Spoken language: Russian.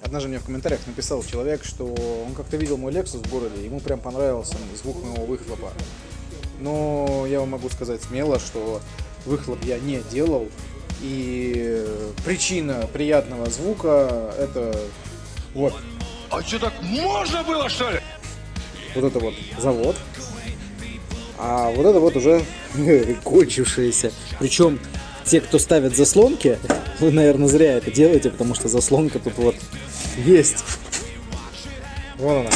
однажды мне в комментариях написал человек, что он как-то видел мой Lexus в городе, ему прям понравился звук моего выхлопа. Но я вам могу сказать смело, что выхлоп я не делал, и причина приятного звука это вот. А что, так можно было, что ли? Вот это вот завод, а вот это вот уже кончившиеся. Причем те, кто ставят заслонки, вы, наверное, зря это делаете, потому что заслонка тут вот есть. Вон она.